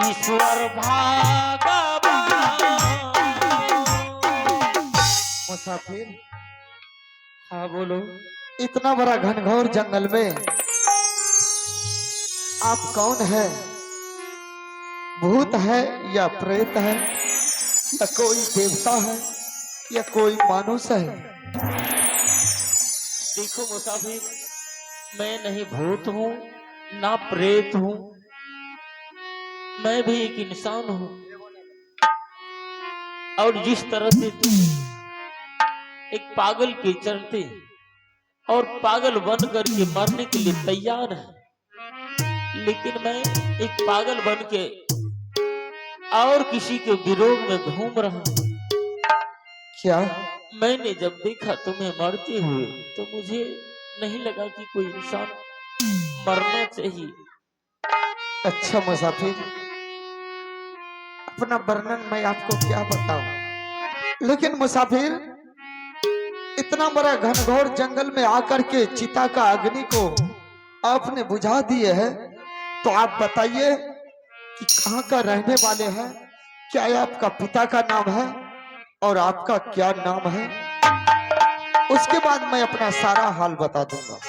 ईश्वर मुसाफिर, हाँ बोलो। इतना बड़ा घनघोर जंगल में आप कौन है? भूत है या प्रेत है या कोई देवता है या कोई मानुष है? देखो मुसाफिर, मैं नहीं भूत हूँ ना प्रेत हूँ, मैं भी एक इंसान हूँ। और जिस तरह से तुम एक पागल के चलते और पागल बन करके मरने के लिए तैयार है, लेकिन मैं एक पागल बन के और किसी के विरोध में घूम रहा हूँ। क्या? मैंने जब देखा तुम्हें मरते हुए तो मुझे नहीं लगा कि कोई इंसान मरना चाहिए। अच्छा मुसाफिर, अपना वर्णन मैं आपको क्या बताऊं, लेकिन मुसाफिर इतना बड़ा घनघोर जंगल में आकर के चिता का अग्नि को आपने बुझा दिए है, तो आप बताइए कि कहाँ का रहने वाले हैं? क्या ये आपका पिता का नाम है और आपका क्या नाम है? उसके बाद मैं अपना सारा हाल बता दूंगा।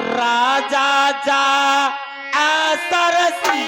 राजा जा सरसी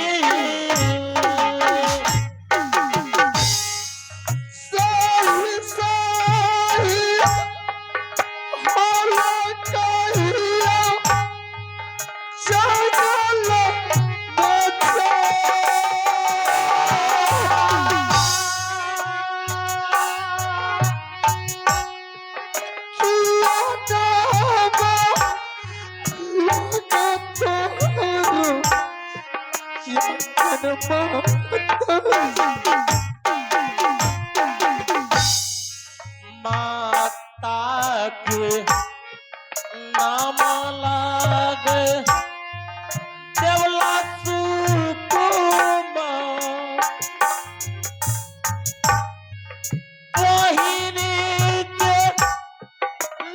माता के नाम लागे देवला सुकुमा मोहिनी के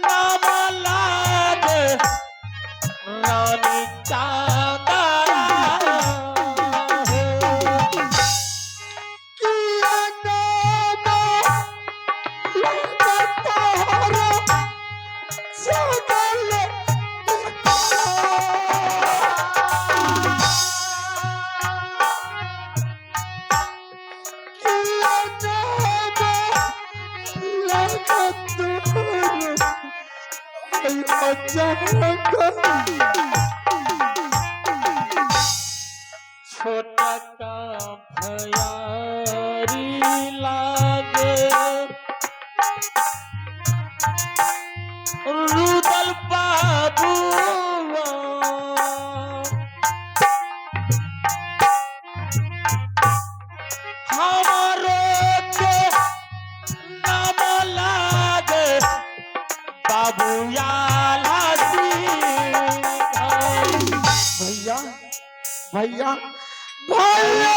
नाम लागे रानी चांदरा छोटा का भयारी लागे रुदल बाबुआ हमारो के नाम लागे बाबूया भैया भैया भैया,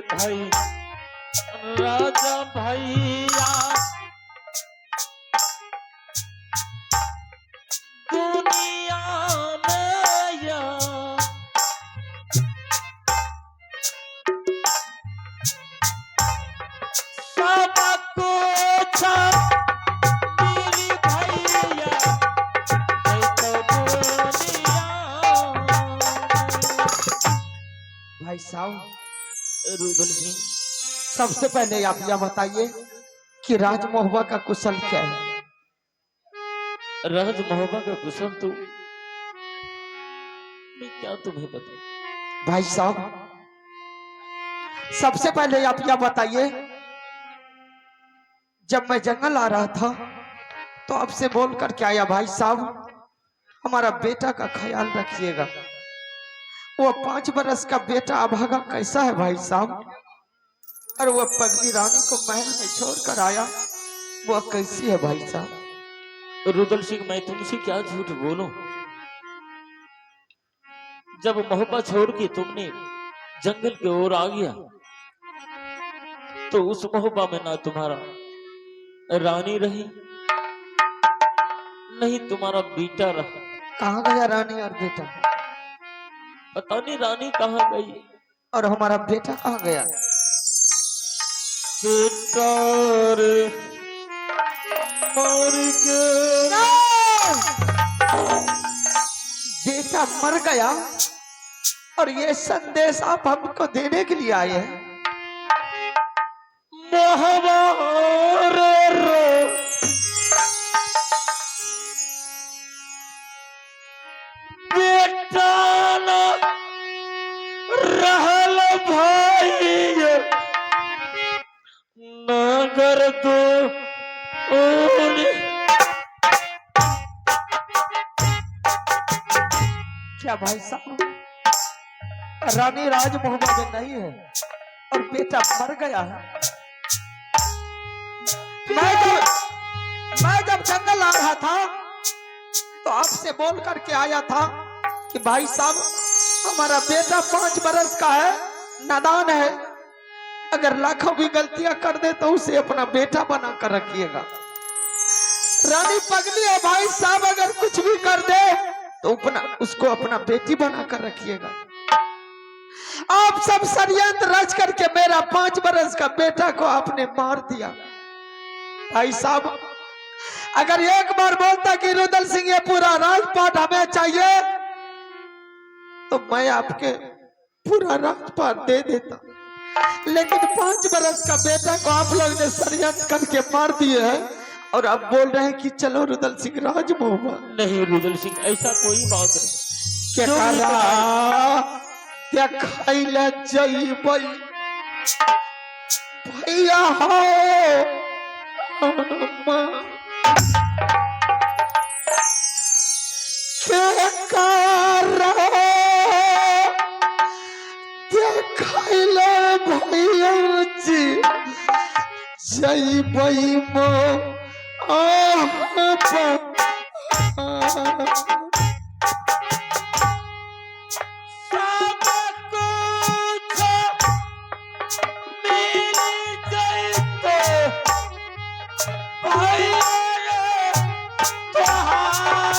भाई राजा भैया दुनिया में या सब कुछ मेरी भैया है तो दुनिया। भाई साहब रुदल सिंह, सबसे पहले आप यह बताइए कि राज महुआ का कुशल क्या है? राज महुआ का कुशल तो मैं क्या तुम्हें बता। भाई साहब सबसे पहले आप यह बताइए, जब मैं जंगल आ रहा था तो आपसे बोल कर क्या आया भाई साहब हमारा बेटा का ख्याल रखिएगा। वो 5 बरस का बेटा अभागा कैसा है भाई साहब, और वो पगली रानी को महल में छोड़कर आया, वो कैसी है भाई साहब? रुदल सिंह, मैं तुमसे क्या झूठ बोलूं। जब महुआ छोड़ के तुमने जंगल की ओर आ गया तो उस महुआ में ना तुम्हारा रानी रही नहीं तुम्हारा बेटा रहा। कहाँ गया रानी और बेटा? पता नहीं रानी कहाँ गई और हमारा बेटा कहाँ गया? बेटा रे मर गया। बेटा मर गया और ये संदेश आप हमको देने के लिए आए हैं? महुआ रे रो बेटा ना रहल भाई नगर दो क्या भाई साहब रानी राज महुआ में नहीं है और बेटा मर गया है? मैं जब जंगल आ रहा था तो आपसे बोल करके आया था कि भाई साहब हमारा बेटा 5 बरस का है, नादान है, अगर लाखों भी गलतियां कर दे तो उसे अपना बेटा बना कर रखिएगा। रानी पगली है भाई साहब, अगर कुछ भी कर दे तो उसको अपना बेटी बना कर रखिएगा। आप सब षड्यंत्र रच करके मेरा 5 बरस का बेटा को आपने मार दिया। भाई साहब अगर एक बार बोलता कि रुदल सिंह ये पूरा राजपाट हमें चाहिए तो मैं आपके पूरा राजपाट दे देता, लेकिन 5 बरस का बेटा को आप लोग ने षड्यंत्र करके मार दिए हैं और आप बोल रहे हैं कि चलो रुदल सिंह राज महुआ। नहीं रुदल सिंह, ऐसा कोई बात नहीं। क्या खाइला जइबै भैया हो के खाइला भैया जई बई मो सब कुछ मिल जइतो भैया रे तोहार।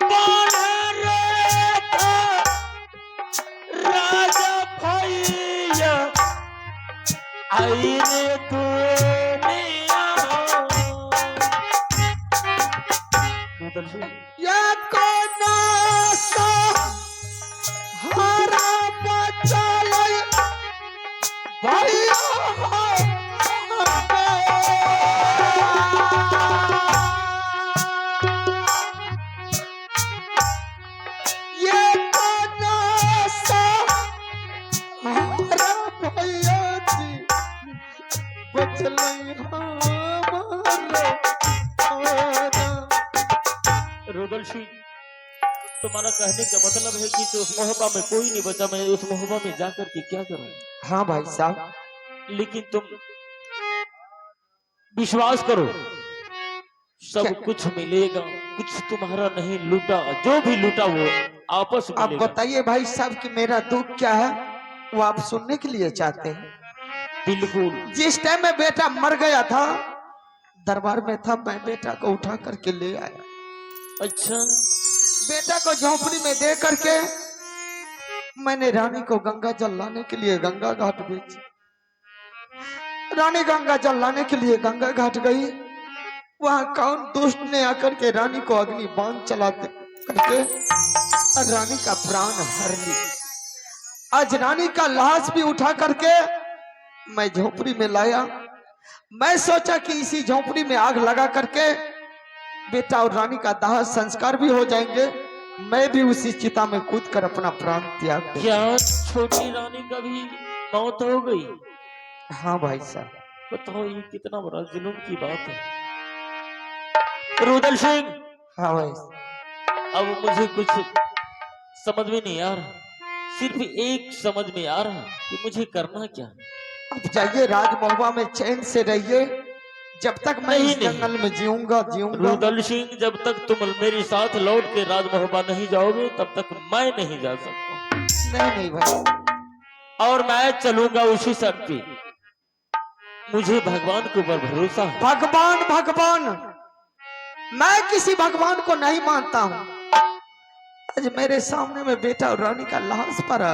बन रे था राजा भैया आईने दुनिया या कोना सहारा बचलै भैया ये कोना सहारा भैया जी बचलै हमारा। रुदल सिंह, तुम्हारा कहने का मतलब है कि तो उस मोहब्बा में कोई नहीं बचा, मैं उस मोहब्बा में जाकर के क्या करूं? हाँ भाई साहब, लेकिन तुम विश्वास करो, सब क्या? कुछ मिलेगा। कुछ तुम्हारा नहीं लूटा, जो भी लूटा वो आपस में आप मिलेगा। बताइए भाई साहब कि मेरा दुख क्या है, वो आप सुनने के लिए चाहते हैं? बिल्कुल। जिस टाइम में बेटा मर गया था, दरबार में था, मैं बेटा को उठा करके ले आया। अच्छा, बेटा को झोपड़ी में दे करके मैंने रानी को गंगा जल लाने के लिए गंगा घाट भेजी। रानी गंगा जल लाने के लिए गंगा घाट गई। वहां कौन दुष्ट ने आकर के रानी को अग्नि बाण चलाते करके रानी का प्राण हर ली। आज रानी का लाश भी उठा करके मैं झोपड़ी में लाया। मैं सोचा कि इसी झोपड़ी में आग लगा करके बेटा और रानी का दाह संस्कार भी हो जाएंगे, मैं भी उसी चिता में कूद कर अपना प्राण त्याग दूं। क्या छोटी रानी का भी मौत हो गई? हाँ भाई साहब। बताओ, ये कितना बड़ा जुल्म की बात है। रुदल सिंह, हाँ भाई। अब मुझे कुछ समझ में नहीं आ रहा। सिर्फ एक समझ में आ रहा कि मुझे करना क्या। अब जाइए राजमहुआ में चैन से रहिए, जब तक मैं नहीं, इस नहीं। जंगल में जीऊंगा। रुदल सिंह, जब तक तुम मेरे साथ लौट के राजमहबा नहीं जाओगे तब तक मैं नहीं जा सकता। नहीं नहीं भाई, और मैं चलूंगा उसी शर्त पे। मुझे भगवान के ऊपर भरोसा है। भगवान भगवान, मैं किसी भगवान को नहीं मानता हूँ। आज मेरे सामने में बेटा और रानी का लाश पड़ा,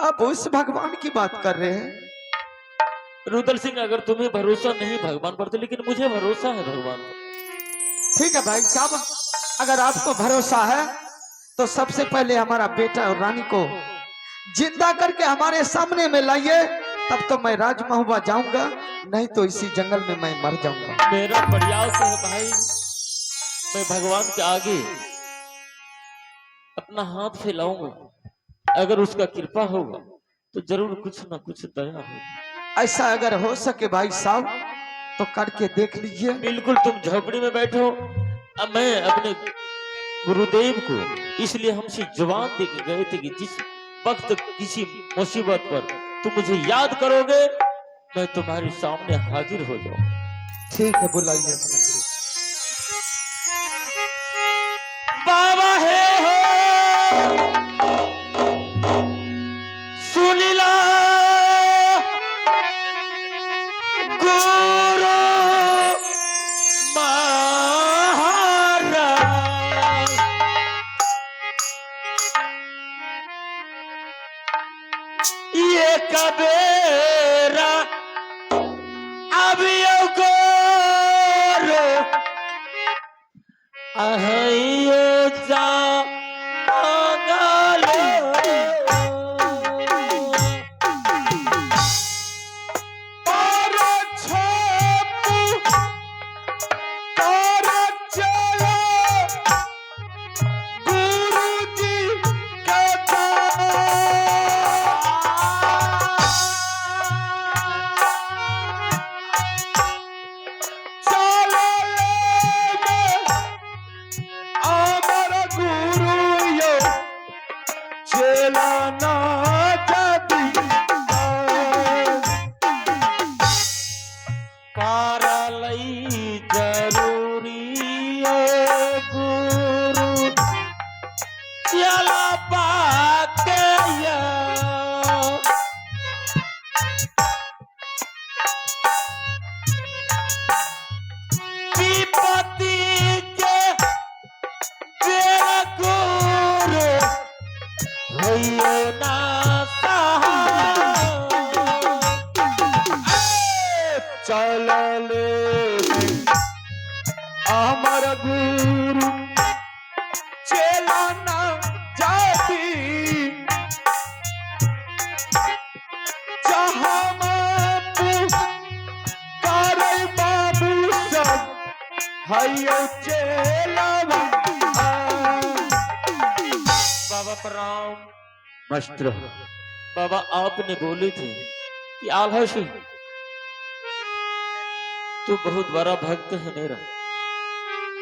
अब उस भगवान की बात कर रहे हैं। रुदल सिंह, अगर तुम्हें भरोसा नहीं भगवान पर तो, लेकिन मुझे भरोसा है भगवान पर। ठीक है भाई साहब, अगर आपको भरोसा है तो सबसे पहले हमारा बेटा और रानी को जिंदा करके हमारे सामने में लाइए, तब तो मैं राजमहुआ जाऊंगा, नहीं तो इसी जंगल में मैं मर जाऊंगा। मेरा प्रयास है भाई, मैं भगवान के आगे अपना हाथ फैलाऊंगा। अगर उसका कृपा होगा तो जरूर कुछ ना कुछ दया होगी। ऐसा अगर हो सके भाई साहब तो करके देख लीजिए। बिल्कुल, तुम झोपड़ी में बैठो। अब मैं अपने गुरुदेव को इसलिए हमसे जुबान दे के गए थे कि जिस वक्त किसी मुसीबत पर तुम मुझे याद करोगे, मैं तुम्हारे सामने हाजिर हो जाऊं। ठीक है, बुलाइए अपने गुरु। बाबा है हो सुनीला गुरु महाराज, ये कबेरा अभी अहियो जा मंगलो और छपू और चलो गुरुजी के चेला ना जाती कारलई जरूरी है गुरु चला पाके या विपत्ति के तेरा गुरु होइए ना चलले अमर गुरु चेला ना जाती जहाँ करे बाबू सब हयो चेला बाबा प्रणाम। मस्त रहो। बाबा आपने बोले थे कि आल्हा सिंह तू बहुत बड़ा भक्त है मेरा।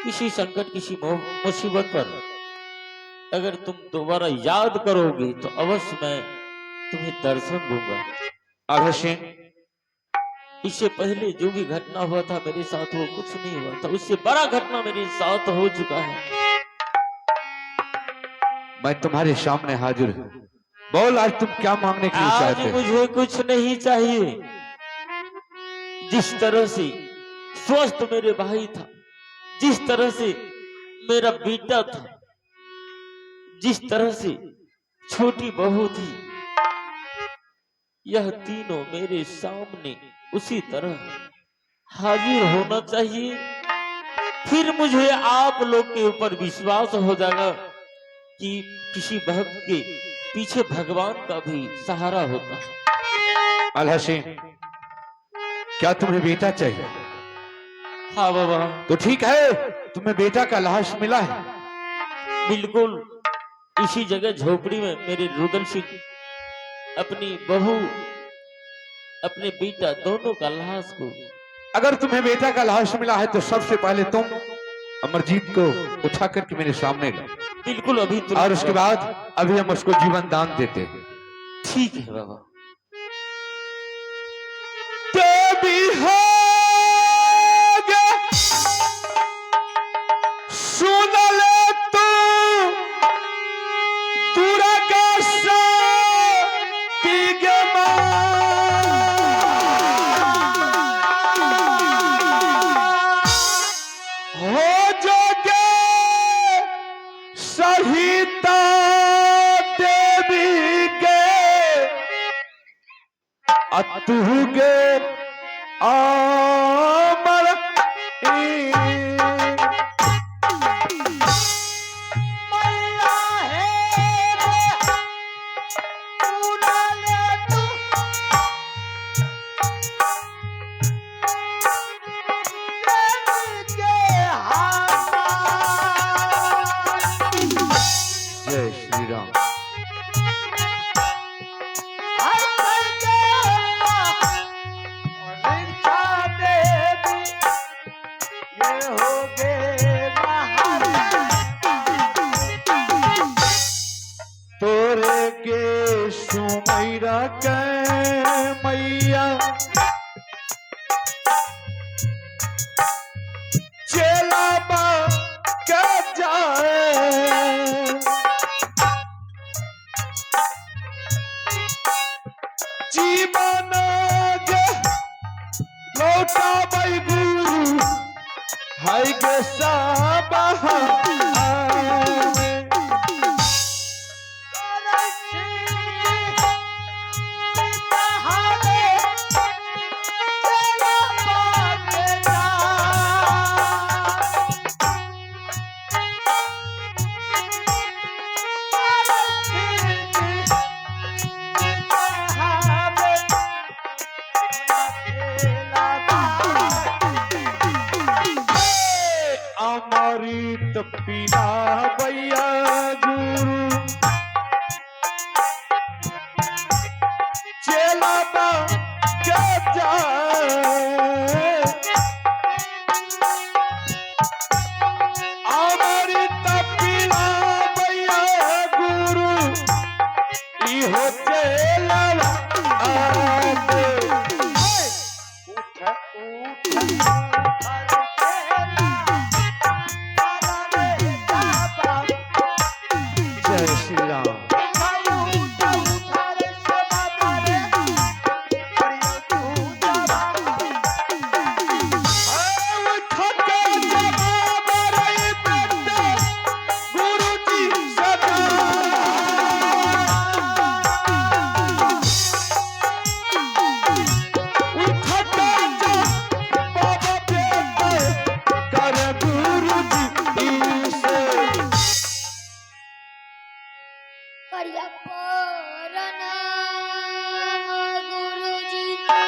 किसी संकट किसी मुसीबत पर अगर तुम दोबारा याद करोगे तो अवश्य मैं तुम्हें दर्शन दूंगा। आल्हा सिंह, इससे पहले जो भी घटना हुआ था मेरे साथ वो कुछ नहीं हुआ था, उससे बड़ा घटना मेरे साथ हो चुका है। मैं तुम्हारे सामने हाजिर हूँ। बोल आज तुम क्या मांगने के लिए आज चाहते हो? मुझे कुछ नहीं चाहिए। जिस तरह से स्वस्थ मेरे भाई था, जिस तरह से मेरा बेटा था, जिस तरह से छोटी बहू थी, यह तीनों मेरे सामने उसी तरह हाजिर होना चाहिए। फिर मुझे आप लोग के ऊपर विश्वास हो जाएगा कि किसी भक्त के पीछे भगवान का भी सहारा होता है। आल्हा सिंह, क्या तुम्हें बेटा चाहिए? हाँ बाबा, तो ठीक है, तुम्हें बेटा का लाश मिला है। बिल्कुल इसी जगह झोपड़ी में मेरे रुदल सिंह अपनी बहू अपने बेटा दोनों का लाश को। अगर तुम्हें बेटा का लाश मिला है तो सबसे पहले तुम अमरजीत को उठा करके मेरे सामने लो। बिल्कुल अभी तुरंत। और उसके बाद अभी हम उसको जीवन दान देते हैं। ठीक है बाबा। सुन ले तू दुर्गा हो जोगे सहिता देवी के अतुगे अमर जय श्री राम। तोरे के सुमैरा के मैया चेला बा के जाए जीवन गे लौटा बै गुरु है गे साबा अमृत पीना भैया गुरु चेला बा के जाए अमृत पीना भैया गुरु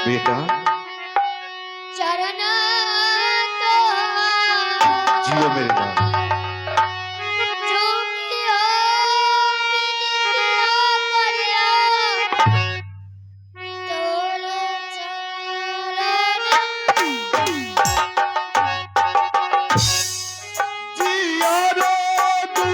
बेटा चरण जियो मेरे लाल।